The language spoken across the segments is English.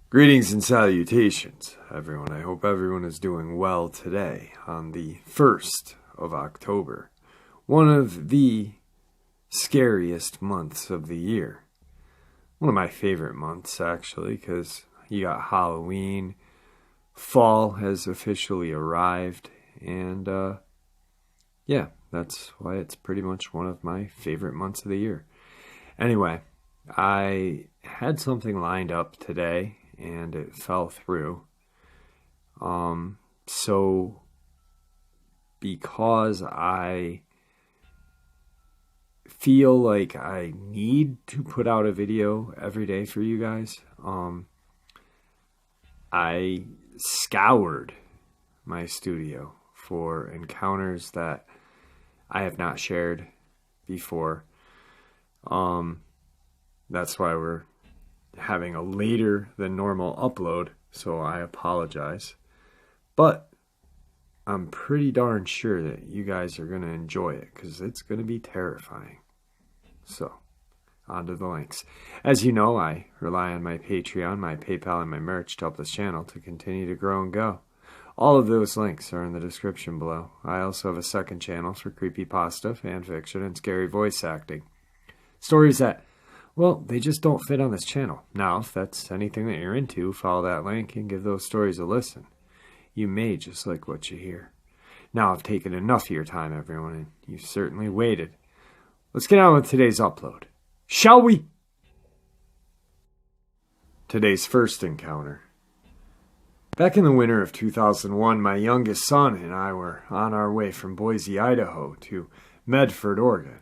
Greetings and salutations, everyone. I hope everyone is doing well today on the 1st of October, one of the scariest months of the year. One of my favorite months, actually, because you got Halloween, fall has officially arrived, and that's why it's pretty much one of my favorite months of the year. Anyway, I had something lined up today, and it fell through. So because I feel like I need to put out a video every day for you guys, I scoured my studio for encounters that I have not shared before. That's why we're having a later than normal upload, so I apologize. But I'm pretty darn sure that you guys are going to enjoy it, because it's going to be terrifying. So, on to the links. As you know, I rely on my Patreon, my PayPal, and my merch to help this channel to continue to grow and go. All of those links are in the description below. I also have a second channel for creepypasta, fanfiction, and scary voice acting. Stories that, well, they just don't fit on this channel. Now, if that's anything that you're into, follow that link and give those stories a listen. You may just like what you hear. Now, I've taken enough of your time, everyone, and you've certainly waited. Let's get on with today's upload. Shall we? Today's first encounter. Back in the winter of 2001, my youngest son and I were on our way from Boise, Idaho to Medford, Oregon.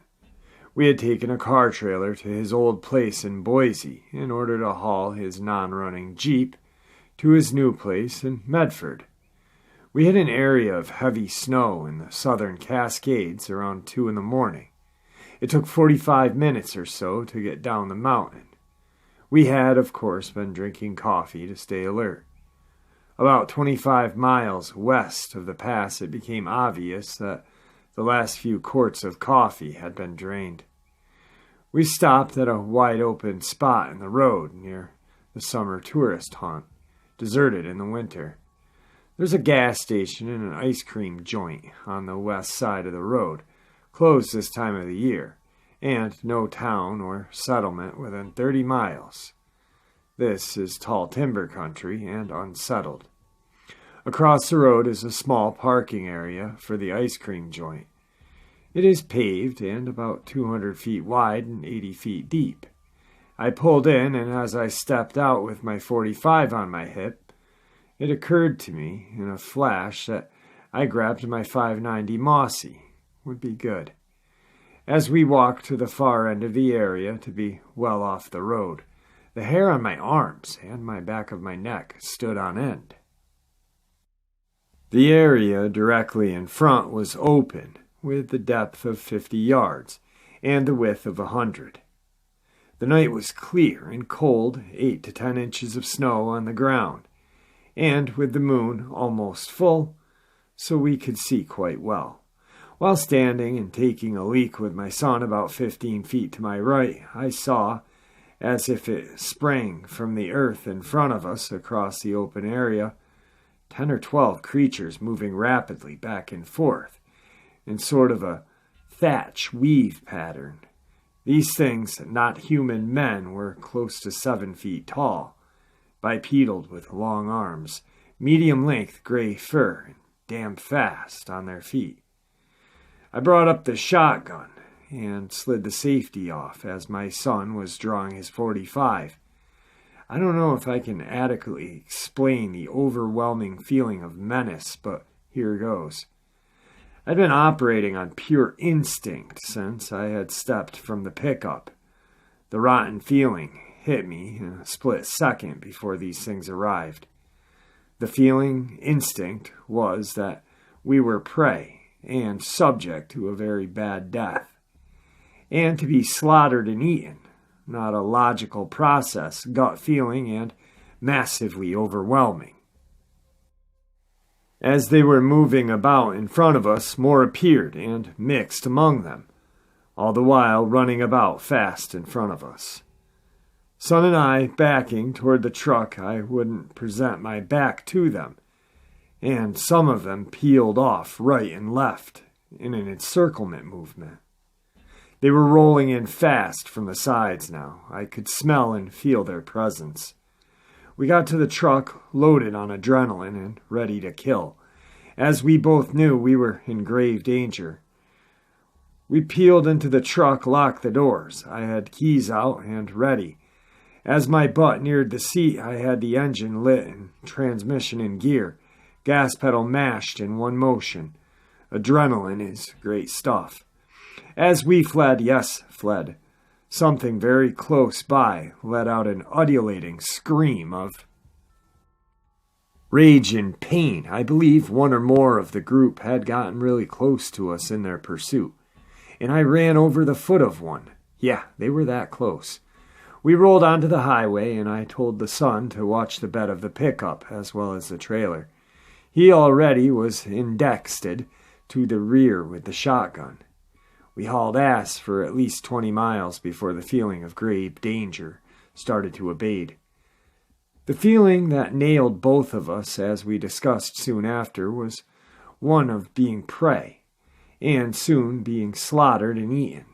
We had taken a car trailer to his old place in Boise in order to haul his non-running Jeep to his new place in Medford. We hit an area of heavy snow in the southern Cascades around 2 in the morning. It took 45 minutes or so to get down the mountain. We had, of course, been drinking coffee to stay alert. About 25 miles west of the pass, it became obvious that the last few quarts of coffee had been drained. We stopped at a wide-open spot in the road near the summer tourist haunt, deserted in the winter. There's a gas station and an ice cream joint on the west side of the road, closed this time of the year, and no town or settlement within 30 miles. This is tall timber country and unsettled. Across the road is a small parking area for the ice cream joint. It is paved and about 200 feet wide and 80 feet deep. I pulled in, and as I stepped out with my .45 on my hip, it occurred to me in a flash that I grabbed my .590 Mossy. Would be good. As we walked to the far end of the area to be well off the road, the hair on my arms and my back of my neck stood on end. The area directly in front was open, with the depth of 50 yards and the width of 100. The night was clear and cold, 8 to 10 inches of snow on the ground, and with the moon almost full, so we could see quite well. While standing and taking a leak with my son about 15 feet to my right, I saw, as if it sprang from the earth in front of us across the open area, 10 or 12 creatures moving rapidly back and forth in sort of a thatch weave pattern. These things, not human men, were close to 7 feet tall, bipedal with long arms, medium-length gray fur, and damn fast on their feet. I brought up the shotgun and slid the safety off as my son was drawing his .45. I don't know if I can adequately explain the overwhelming feeling of menace, but here goes. I'd been operating on pure instinct since I had stepped from the pickup. The rotten feeling hit me in a split second before these things arrived. The feeling, instinct, was that we were prey and subject to a very bad death, and to be slaughtered and eaten, not a logical process, gut feeling, and massively overwhelming. As they were moving about in front of us, more appeared and mixed among them, all the while running about fast in front of us. Son and I backing toward the truck, I wouldn't present my back to them, and some of them peeled off right and left in an encirclement movement. They were rolling in fast from the sides now. I could smell and feel their presence. We got to the truck loaded on adrenaline and ready to kill, as we both knew we were in grave danger. We peeled into the truck, locked the doors. I had keys out and ready. As my butt neared the seat, I had the engine lit and transmission in gear, gas pedal mashed in one motion. Adrenaline is great stuff. As we fled, something very close by let out an ululating scream of rage and pain. I believe one or more of the group had gotten really close to us in their pursuit, and I ran over the foot of one. Yeah, they were that close. We rolled onto the highway, and I told the son to watch the bed of the pickup as well as the trailer. He already was indexed to the rear with the shotgun. We hauled ass for at least 20 miles before the feeling of grave danger started to abate. The feeling that nailed both of us, as we discussed soon after, was one of being prey, and soon being slaughtered and eaten.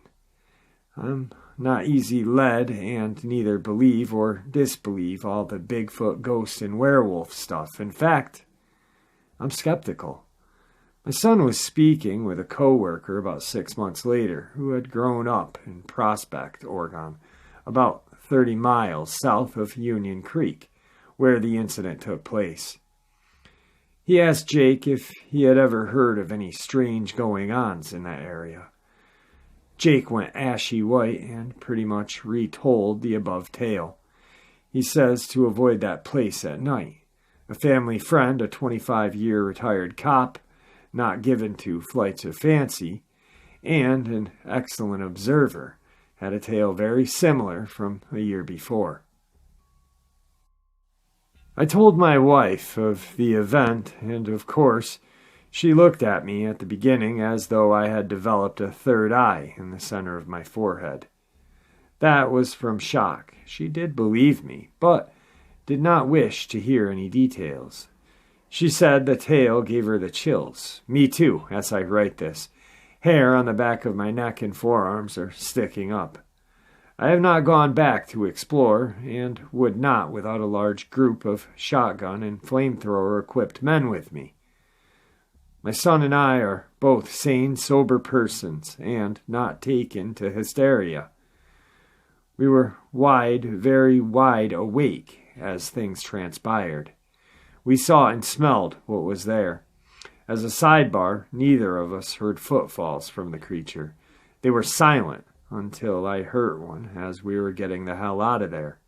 I'm not easy led, and neither believe or disbelieve all the Bigfoot, ghost, and werewolf stuff. In fact, I'm skeptical. My son was speaking with a coworker about 6 months later who had grown up in Prospect, Oregon, about 30 miles south of Union Creek, where the incident took place. He asked Jake if he had ever heard of any strange going-ons in that area. Jake went ashy white and pretty much retold the above tale. He says to avoid that place at night. A family friend, a 25-year retired cop, not given to flights of fancy, and an excellent observer, had a tale very similar from a year before. I told my wife of the event, and of course, she looked at me at the beginning as though I had developed a third eye in the center of my forehead. That was from shock. She did believe me, but did not wish to hear any details. She said the tale gave her the chills. Me too, as I write this. Hair on the back of my neck and forearms are sticking up. I have not gone back to explore, and would not without a large group of shotgun and flamethrower-equipped men with me. My son and I are both sane, sober persons, and not taken to hysteria. We were very wide awake as things transpired. We saw and smelled what was there. As a sidebar, neither of us heard footfalls from the creature. They were silent until I heard one as we were getting the hell out of there.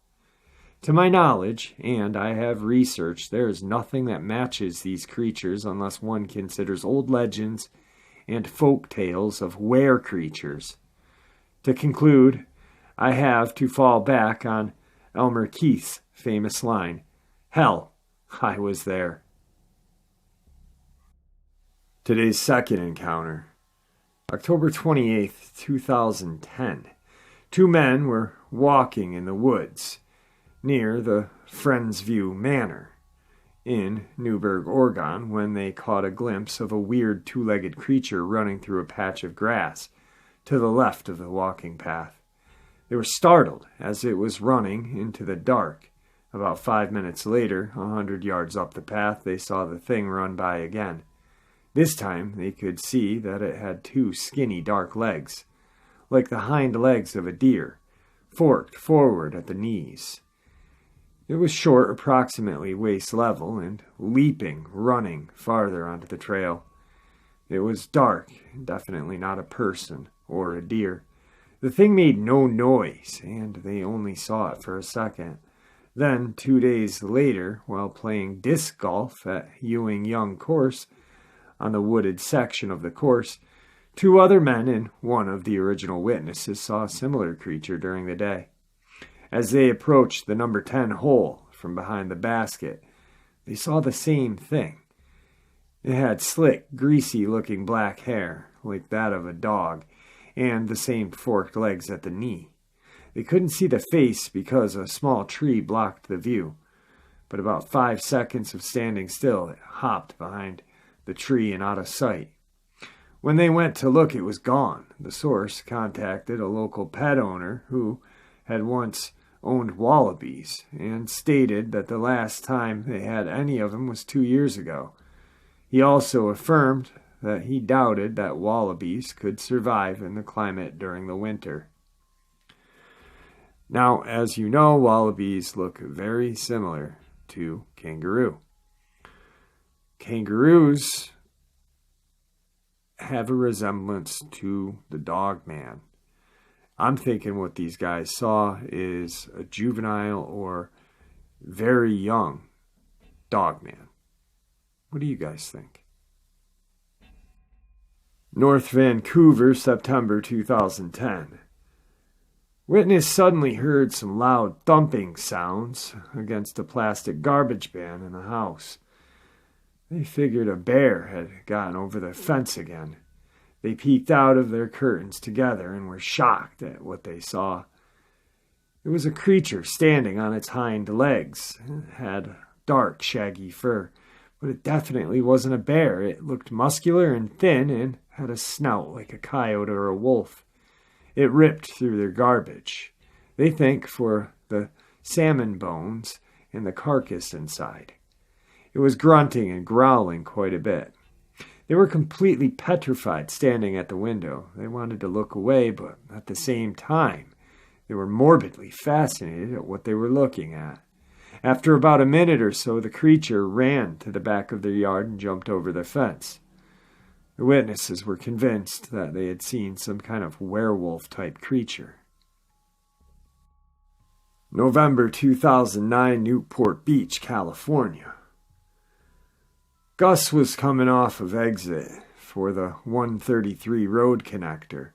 To my knowledge, and I have researched, there is nothing that matches these creatures unless one considers old legends and folk tales of were-creatures. To conclude, I have to fall back on Elmer Keith's famous line, "Hell, I was there." Today's second encounter. October 28th, 2010. Two men were walking in the woods near the Friendsview Manor in Newberg, Oregon, when they caught a glimpse of a weird two-legged creature running through a patch of grass to the left of the walking path. They were startled as it was running into the dark. About 5 minutes later, 100 yards up the path, they saw the thing run by again. This time, they could see that it had two skinny, dark legs, like the hind legs of a deer, forked forward at the knees. It was short, approximately waist level, and leaping, running farther onto the trail. It was dark, definitely not a person or a deer. The thing made no noise, and they only saw it for a second. Then, 2 days later, while playing disc golf at Ewing Young Course, on the wooded section of the course, two other men and one of the original witnesses saw a similar creature during the day. As they approached the number 10 hole from behind the basket, they saw the same thing. It had slick, greasy-looking black hair, like that of a dog, and the same forked legs at the knee. They couldn't see the face because a small tree blocked the view, but about 5 seconds of standing still, it hopped behind the tree and out of sight. When they went to look, it was gone. The source contacted a local pet owner who had once owned wallabies and stated that the last time they had any of them was 2 years ago. He also affirmed that he doubted that wallabies could survive in the climate during the winter. Now, as you know, wallabies look very similar to kangaroo. Kangaroos have a resemblance to the Dogman. I'm thinking what these guys saw is a juvenile or very young Dogman. What do you guys think? North Vancouver, September 2010. Witness suddenly heard some loud thumping sounds against a plastic garbage bin in the house. They figured a bear had gotten over the fence again. They peeked out of their curtains together and were shocked at what they saw. It was a creature standing on its hind legs. It had dark, shaggy fur, but it definitely wasn't a bear. It looked muscular and thin and had a snout like a coyote or a wolf. It ripped through their garbage. They think for the salmon bones and the carcass inside. It was grunting and growling quite a bit. They were completely petrified standing at the window. They wanted to look away, but at the same time, they were morbidly fascinated at what they were looking at. After about a minute or so, the creature ran to the back of their yard and jumped over the fence. The witnesses were convinced that they had seen some kind of werewolf-type creature. November 2009, Newport Beach, California. Gus was coming off of exit for the 133 road connector,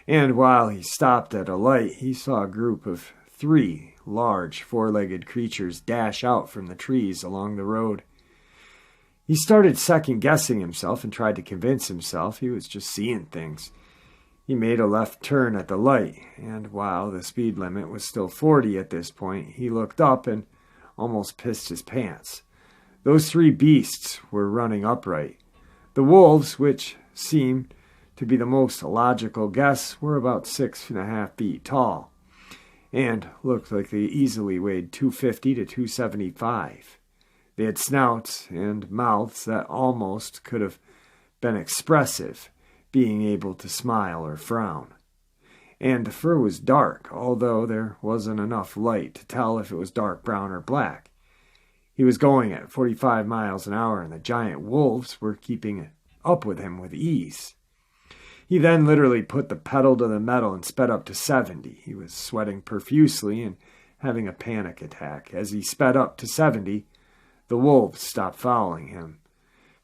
and while he stopped at a light, he saw a group of 3 large four-legged creatures dash out from the trees along the road. He started second-guessing himself and tried to convince himself he was just seeing things. He made a left turn at the light, and while the speed limit was still 40 at this point, he looked up and almost pissed his pants. Those 3 beasts were running upright. The wolves, which seemed to be the most logical guess, were about 6.5 feet tall, and looked like they easily weighed 250 to 275. They had snouts and mouths that almost could have been expressive, being able to smile or frown. And the fur was dark, although there wasn't enough light to tell if it was dark brown or black. He was going at 45 miles an hour, and the giant wolves were keeping up with him with ease. He then literally put the pedal to the metal and sped up to 70. He was sweating profusely and having a panic attack. As he sped up to 70, the wolves stopped following him.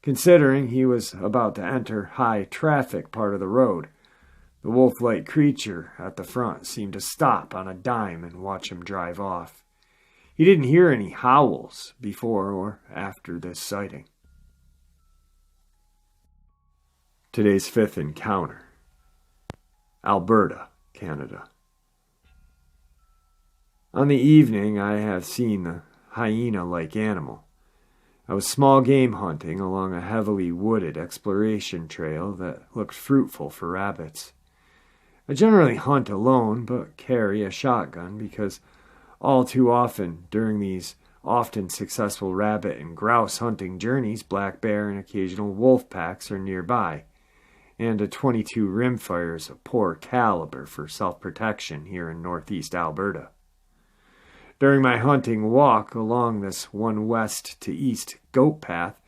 Considering he was about to enter high-traffic part of the road, the wolf-like creature at the front seemed to stop on a dime and watch him drive off. He didn't hear any howls before or after this sighting. Today's 5th encounter. Alberta, Canada. On the evening, I have seen the hyena-like animal. I was small game hunting along a heavily wooded exploration trail that looked fruitful for rabbits. I generally hunt alone, but carry a shotgun because all too often during these often successful rabbit and grouse hunting journeys, black bear and occasional wolf packs are nearby, and a .22 rimfire is a poor caliber for self-protection here in northeast Alberta. During my hunting walk along this one west to east goat path,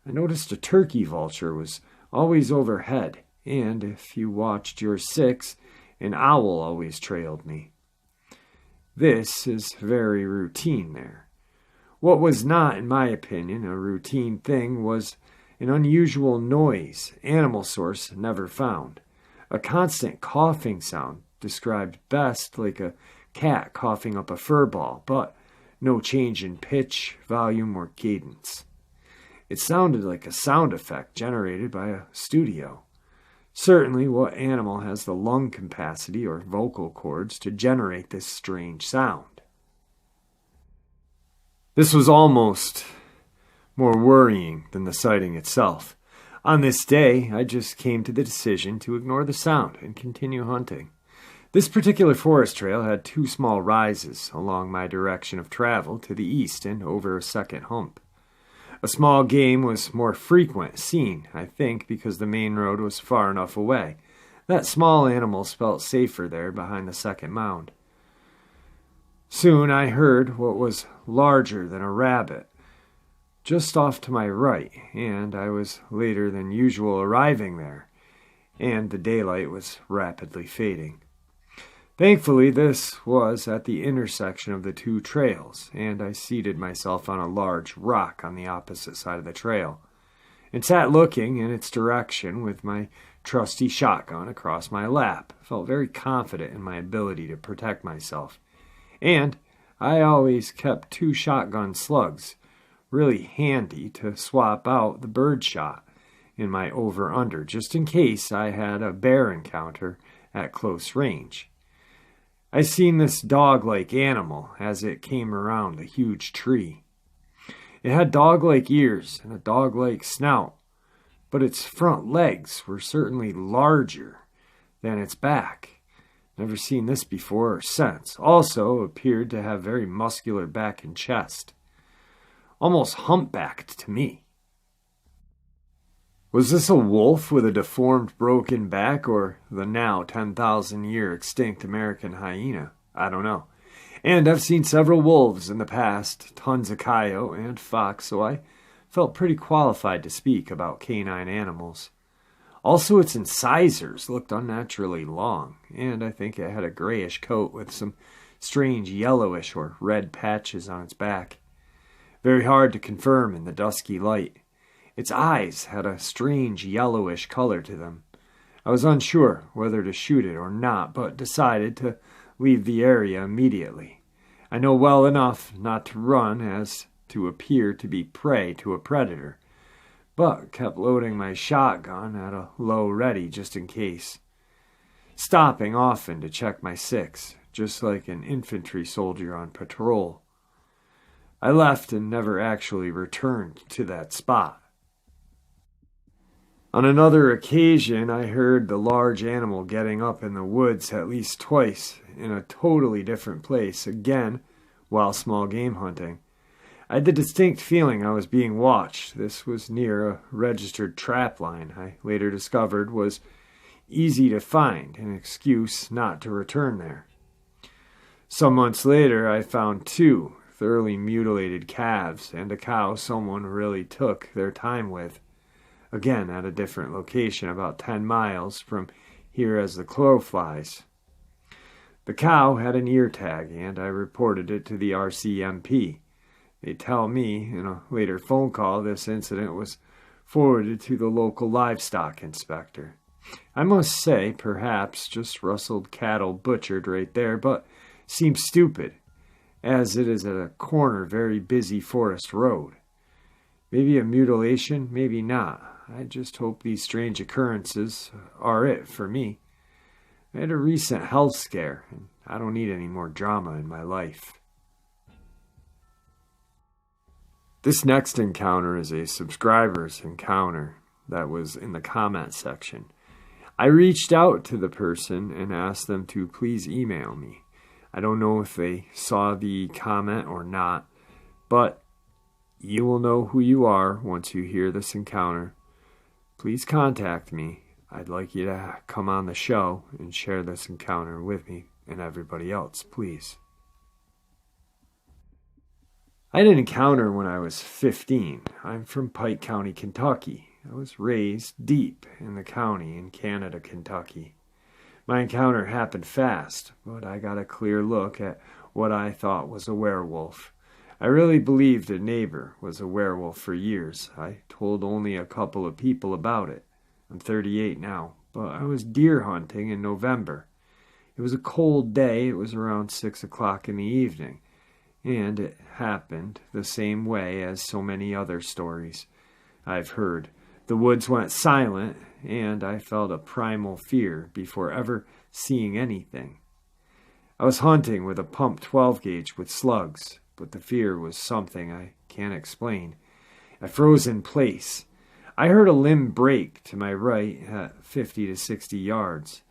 I noticed a turkey vulture was always overhead, and if you watched your 6, an owl always trailed me. This is very routine there. What was not, in my opinion, a routine thing was an unusual noise animal source never found. A constant coughing sound described best like a cat coughing up a fur ball, but no change in pitch, volume, or cadence. It sounded like a sound effect generated by a studio. Certainly, what animal has the lung capacity or vocal cords to generate this strange sound? This was almost more worrying than the sighting itself. On this day, I just came to the decision to ignore the sound and continue hunting. This particular forest trail had 2 small rises along my direction of travel to the east and over a second hump. A small game was more frequent seen, I think, because the main road was far enough away. That small animals felt safer there behind the second mound. Soon I heard what was larger than a rabbit just off to my right, and I was later than usual arriving there, and the daylight was rapidly fading. Thankfully, this was at the intersection of the 2 trails, and I seated myself on a large rock on the opposite side of the trail, and sat looking in its direction with my trusty shotgun across my lap. I felt very confident in my ability to protect myself, and I always kept 2 shotgun slugs really handy to swap out the bird shot in my over-under, just in case I had a bear encounter at close range. I seen this dog-like animal as it came around a huge tree. It had dog-like ears and a dog-like snout, but its front legs were certainly larger than its back. Never seen this before or since. Also appeared to have very muscular back and chest. Almost humpbacked to me. Was this a wolf with a deformed, broken back, or the now 10,000-year extinct American hyena? I don't know. And I've seen several wolves in the past, tons of coyote and fox, so I felt pretty qualified to speak about canine animals. Also, its incisors looked unnaturally long, and I think it had a grayish coat with some strange yellowish or red patches on its back. Very hard to confirm in the dusky light. Its eyes had a strange yellowish color to them. I was unsure whether to shoot it or not, but decided to leave the area immediately. I know well enough not to run as to appear to be prey to a predator, but kept loading my shotgun at a low ready just in case. Stopping often to check my six, just like an infantry soldier on patrol. I left and never actually returned to that spot. On another occasion, I heard the large animal getting up in the woods at least twice in a totally different place, again while small game hunting. I had the distinct feeling I was being watched. This was near a registered trap line I later discovered was easy to find, an excuse not to return there. Some months later, I found 2 thoroughly mutilated calves and a cow someone really took their time with. Again, at a different location, about 10 miles from here as the crow flies. The cow had an ear tag, and I reported it to the RCMP. They tell me, in a later phone call, this incident was forwarded to the local livestock inspector. I must say, perhaps just rustled cattle butchered right there, but seems stupid, as it is at a corner, very busy forest road. Maybe a mutilation, maybe not. I just hope these strange occurrences are it for me. I had a recent health scare, and I don't need any more drama in my life. This next encounter is a subscriber's encounter that was in the comment section. I reached out to the person and asked them to please email me. I don't know if they saw the comment or not, but you will know who you are once you hear this encounter. Please contact me. I'd like you to come on the show and share this encounter with me and everybody else, please. I had an encounter when I was 15. I'm from Pike County, Kentucky. I was raised deep in the county in Canada, Kentucky. My encounter happened fast, but I got a clear look at what I thought was a werewolf. I really believed a neighbor was a werewolf for years. I told only a couple of people about it. I'm 38 now, but I was deer hunting in November. It was a cold day. It was around 6 o'clock in the evening, and it happened the same way as so many other stories. I've heard. The woods went silent, and I felt a primal fear before ever seeing anything. I was hunting with a pump 12 gauge with slugs, but the fear was something I can't explain. I froze in place. I heard a limb break to my right at 50 to 60 yards,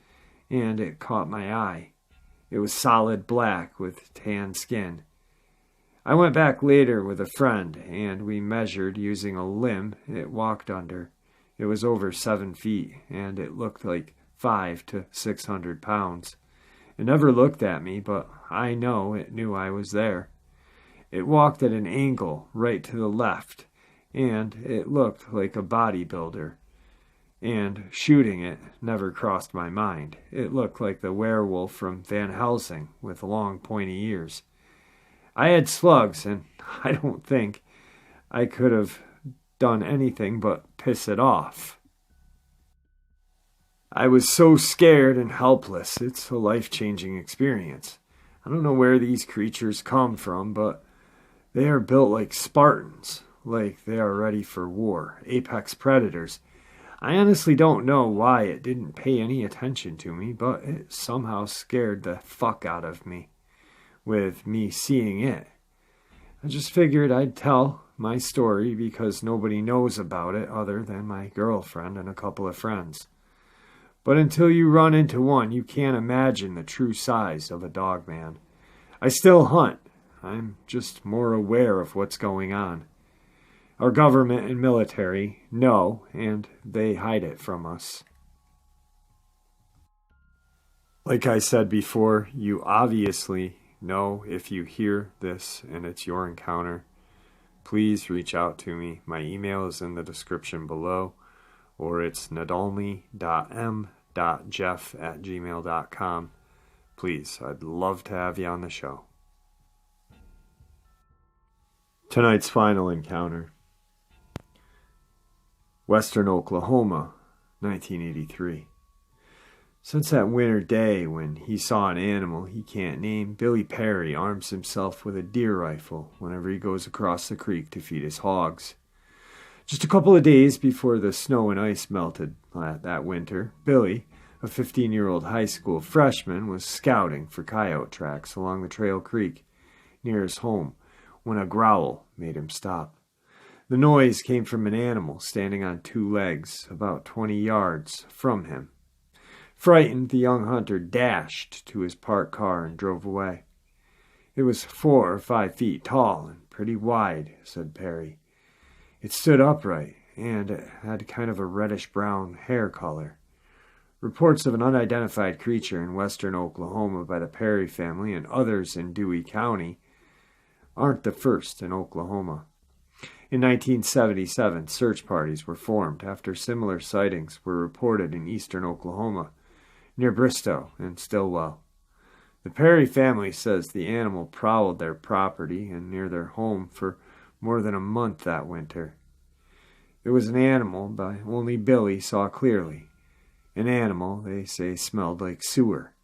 and it caught my eye. It was solid black with tan skin. I went back later with a friend, and we measured using a limb it walked under. It was over 7 feet, and it looked like 500 to 600 pounds. It never looked at me, but I know it knew I was there. It walked at an angle right to the left, and it looked like a bodybuilder. And shooting it never crossed my mind. It looked like the werewolf from Van Helsing with long pointy ears. I had slugs, and I don't think I could have done anything but piss it off. I was so scared and helpless. It's a life-changing experience. I don't know where these creatures come from, but they are built like Spartans, like they are ready for war, apex predators. I honestly don't know why it didn't pay any attention to me, but it somehow scared the fuck out of me with me seeing it. I just figured I'd tell my story because nobody knows about it other than my girlfriend and a couple of friends. But until you run into one, you can't imagine the true size of a dogman. I still hunt. I'm just more aware of what's going on. Our government and military know, and they hide it from us. Like I said before, you obviously know if you hear this and it's your encounter. Please reach out to me. My email is in the description below, or it's nadolny.m.jeff@gmail.com. Please, I'd love to have you on the show. Tonight's final encounter. Western Oklahoma, 1983. Since that winter day when he saw an animal he can't name, Billy Perry arms himself with a deer rifle whenever he goes across the creek to feed his hogs. Just a couple of days before the snow and ice melted that winter, Billy, a 15-year-old high school freshman, was scouting for coyote tracks along the Trail Creek near his home when a growl made him stop. The noise came from an animal standing on 2 legs about 20 yards from him. Frightened, the young hunter dashed to his parked car and drove away. It was 4 or 5 feet tall and pretty wide, said Perry. It stood upright, and it had kind of a reddish-brown hair color. Reports of an unidentified creature in western Oklahoma by the Perry family and others in Dewey County aren't the first in Oklahoma. In 1977, search parties were formed after similar sightings were reported in eastern Oklahoma, near Bristow and Stillwell. The Perry family says the animal prowled their property and near their home for more than a month that winter. It was an animal that only Billy saw clearly. An animal they say smelled like sewer.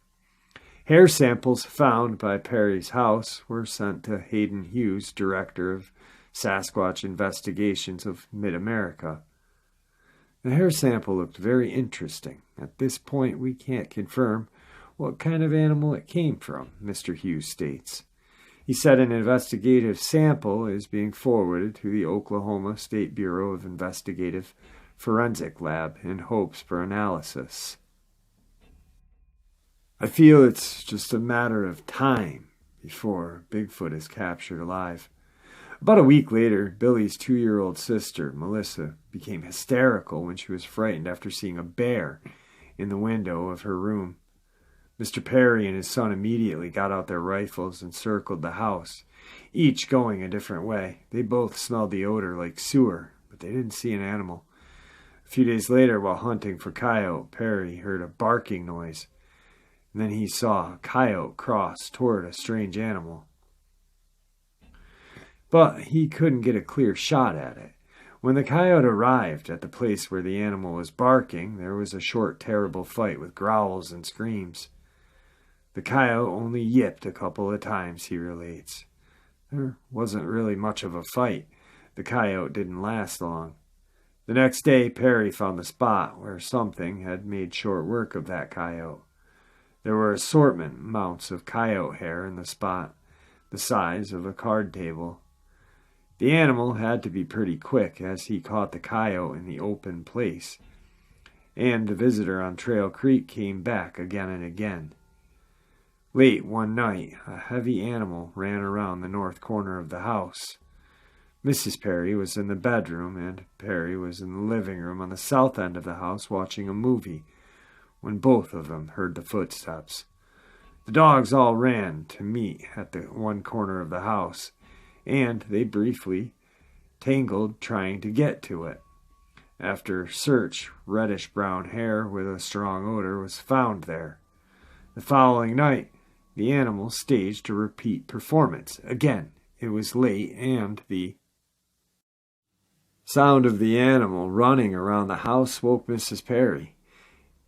Hair samples found by Perry's house were sent to Hayden Hughes, director of Sasquatch Investigations of Mid-America. The hair sample looked very interesting. At this point, we can't confirm what kind of animal it came from, Mr. Hughes states. He said an investigative sample is being forwarded to the Oklahoma State Bureau of Investigative Forensic Lab in hopes for analysis. I feel it's just a matter of time before Bigfoot is captured alive. About a week later, Billy's 2-year-old sister, Melissa, became hysterical when she was frightened after seeing a bear in the window of her room. Mr. Perry and his son immediately got out their rifles and circled the house, each going a different way. They both smelled the odor like sewer, but they didn't see an animal. A few days later, while hunting for coyote, Perry heard a barking noise, and then he saw a coyote cross toward a strange animal. But he couldn't get a clear shot at it. When the coyote arrived at the place where the animal was barking, there was a short, terrible fight with growls and screams. The coyote only yipped a couple of times, he relates. There wasn't really much of a fight. The coyote didn't last long. The next day, Perry found the spot where something had made short work of that coyote. There were assortment mounts of coyote hair in the spot, the size of a card table. The animal had to be pretty quick, as he caught the coyote in the open place, and the visitor on Trail Creek came back again and again. Late one night, a heavy animal ran around the north corner of the house. Mrs. Perry was in the bedroom, and Perry was in the living room on the south end of the house watching a movie, when both of them heard the footsteps. The dogs all ran to meet at the one corner of the house, and they briefly tangled trying to get to it. After search, reddish-brown hair with a strong odor was found there. The following night, the animal staged a repeat performance. Again, it was late, and the sound of the animal running around the house woke Mrs. Perry.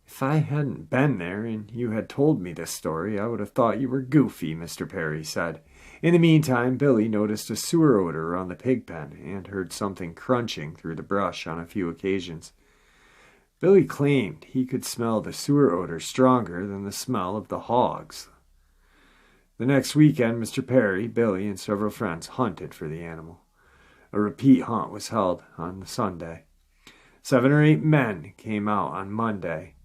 "If I hadn't been there and you had told me this story, I would have thought you were goofy," Mr. Perry said. In the meantime, Billy noticed a sewer odor around the pig pen and heard something crunching through the brush on a few occasions. Billy claimed he could smell the sewer odor stronger than the smell of the hogs. The next weekend, Mr. Perry, Billy, and several friends hunted for the animal. A repeat hunt was held on Sunday. 7 or 8 men came out on Monday.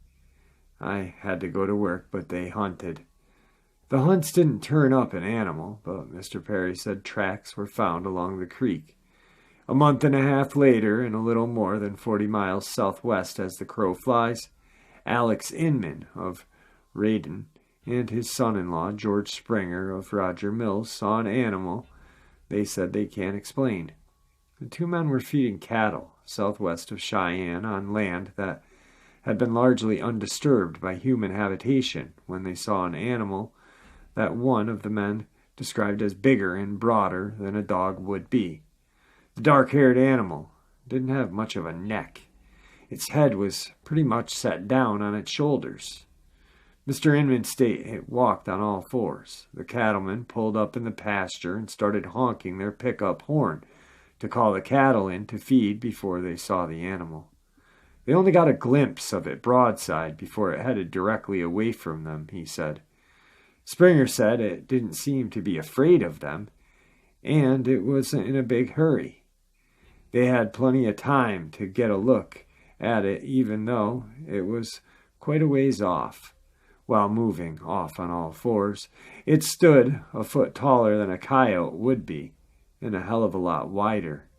I had to go to work, but they hunted. The hunts didn't turn up an animal, but Mr. Perry said tracks were found along the creek. A month and a half later, and a little more than 40 miles southwest as the crow flies, Alex Inman of Radin and his son-in-law, George Springer of Roger Mills, saw an animal they said they can't explain. The 2 men were feeding cattle southwest of Cheyenne on land that had been largely undisturbed by human habitation when they saw an animal that one of the men described as bigger and broader than a dog would be. The dark-haired animal didn't have much of a neck. Its head was pretty much set down on its shoulders. Mr. Inman stated it walked on all fours. The cattlemen pulled up in the pasture and started honking their pickup horn to call the cattle in to feed before they saw the animal. They only got a glimpse of it broadside before it headed directly away from them, he said. Springer said it didn't seem to be afraid of them, and it wasn't in a big hurry. They had plenty of time to get a look at it, even though it was quite a ways off. While moving off on all fours, it stood a foot taller than a coyote would be, and a hell of a lot wider.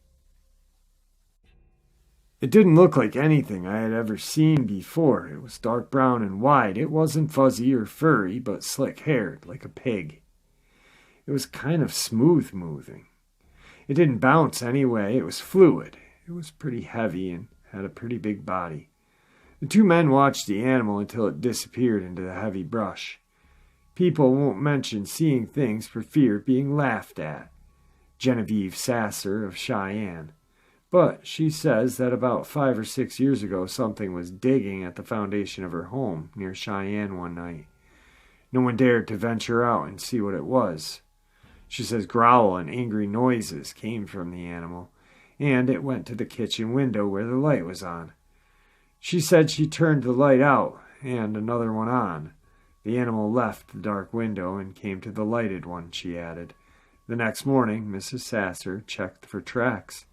It didn't look like anything I had ever seen before. It was dark brown and wide. It wasn't fuzzy or furry, but slick-haired, like a pig. It was kind of smooth moving. It didn't bounce anyway. It was fluid. It was pretty heavy and had a pretty big body. The 2 men watched the animal until it disappeared into the heavy brush. People won't mention seeing things for fear of being laughed at. Genevieve Sasser of Cheyenne. But she says that about 5 or 6 years ago something was digging at the foundation of her home near Cheyenne one night. No one dared to venture out and see what it was. She says growl and angry noises came from the animal, and it went to the kitchen window where the light was on. She said she turned the light out and another one on. The animal left the dark window and came to the lighted one, she added. The next morning, Mrs. Sasser checked for tracks.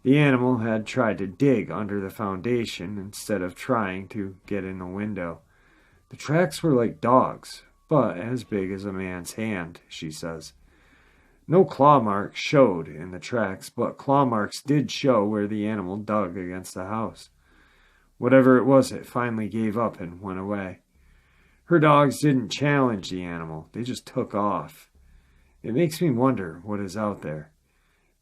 The animal had tried to dig under the foundation instead of trying to get in the window. The tracks were like dogs, but as big as a man's hand, she says. No claw marks showed in the tracks, but claw marks did show where the animal dug against the house. Whatever it was, it finally gave up and went away. Her dogs didn't challenge the animal, they just took off. It makes me wonder what is out there.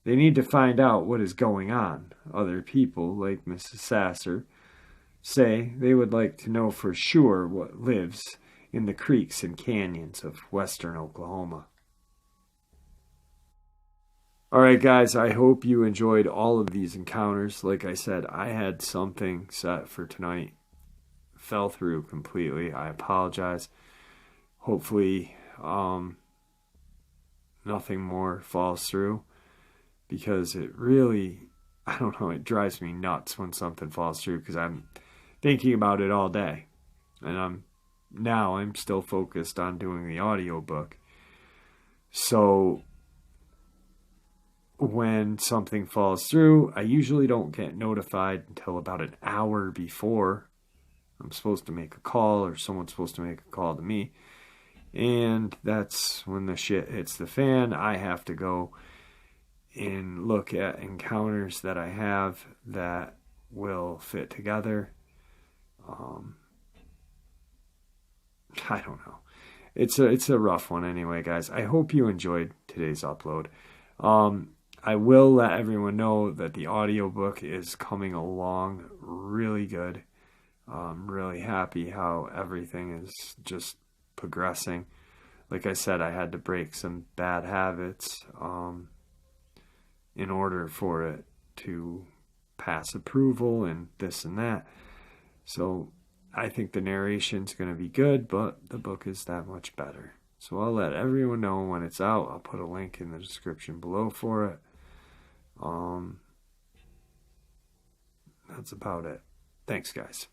They need to find out what is going on. Other people, like Mrs. Sasser, say they would like to know for sure what lives in the creeks and canyons of western Oklahoma. Alright guys, I hope you enjoyed all of these encounters. Like I said, I had something set for tonight. Fell through completely. I apologize. Hopefully nothing more falls through, because it really I don't know, it drives me nuts when something falls through because I'm thinking about it all day. And I'm still focused on doing the audiobook. So when something falls through, I usually don't get notified until about an hour before I'm supposed to make a call or someone's supposed to make a call to me. And that's when the shit hits the fan. I have to go and look at encounters that I have that will fit together. I don't know. It's a rough one anyway, guys. I hope you enjoyed today's upload. I will let everyone know that the audiobook is coming along really good. I'm really happy how everything is just progressing. Like I said, I had to break some bad habits in order for it to pass approval and this and that. So I think the narration's going to be good, but the book is that much better. So I'll let everyone know when it's out. I'll put a link in the description below for it. That's about it. Thanks, guys.